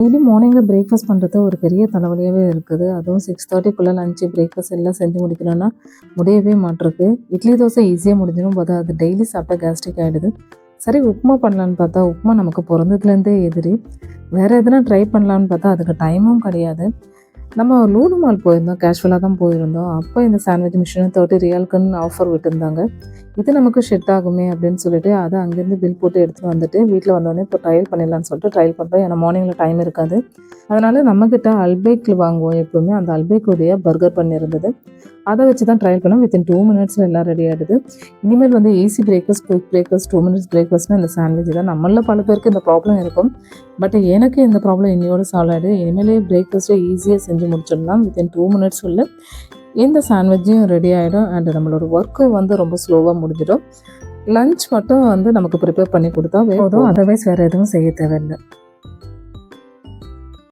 Daily மார்னிங்கில் breakfast பண்ணுறது ஒரு பெரிய தலைவலியாகவே இருக்குது. அதுவும் 6:30க்குள்ளே லஞ்சு பிரேக்ஃபாஸ்ட் எல்லாம் செஞ்சு முடிக்கணும்னா முடியவே மாட்டிருக்கு. இட்லி தோசை ஈஸியாக முடிஞ்சிடும், பார்த்தா அது டெய்லி சாப்பிட்டா கேஸ்ட்ரிக் ஆகிடுது. சரி, உப்புமா பண்ணலான்னு பார்த்தா உப்புமா நமக்கு பிறந்ததுலேருந்தே எதிரி. வேறு எதுனா ட்ரை பண்ணலான்னு பார்த்தா அதுக்கு டைமும் கிடையாது. நம்ம லூலு மால் போயிருந்தோம், கேஷுவலாக தான் போயிருந்தோம். அப்போ இந்த சாண்ட்விச் மிஷினை 30 ரியாலுக்குன்னு ஆஃபர் விட்டுருந்தாங்க. இது நமக்கு ஷெட் ஆகுமே அப்படின்னு சொல்லிட்டு அதை அங்கேருந்து பில் போட்டு எடுத்துகிட்டு வந்துட்டு வீட்டில் வந்தோடனே இப்போ ட்ரையல் பண்ணலான்னு சொல்லிட்டு ட்ரையல் பண்ணுறோம். ஏன்னா மார்னிங்கில் டைம் இருக்காது. அதனால் நம்மக்கிட்ட அல்பேக்கில் வாங்குவோம் எப்போவுமே. அந்த அல்பேக்குடைய பர்கர் பண்ணியிருந்தது. அதை வச்சு தான் ட்ரையல் பண்ணோம். வித்தின் 2 மினிட்ஸில் எல்லாம் ரெடி ஆகிடுது. இனிமேல் வந்து easy breakfast, quick breakfast, 2 minutes பிரேக்ஃபாஸ்ட்னா இந்த சாண்ட்விச் தான். நம்மள பல பேருக்கு இந்த ப்ராப்ளம் இருக்கும். பட் எனக்கு இந்த ப்ராப்ளம் இன்னையோட சால்வ் ஆகிடுது. இனிமேலே பிரேக்ஃபாஸ்ட்டை ஈஸியாக செஞ்சு முடிச்சிடலாம். வித்தின் 2 மினிட்ஸ் உள்ள இந்த சாண்ட்விட்சும் ரெடி ஆகிடும். அண்ட் நம்மளோட ஒர்க்கும் வந்து ரொம்ப ஸ்லோவாக முடிஞ்சிடும். லஞ்ச் மட்டும் வந்து நமக்கு ப்ரிப்பேர் பண்ணி கொடுத்தா போதும். அதர்வைஸ் வேறு எதுவும் செய்ய தேவையில்லை.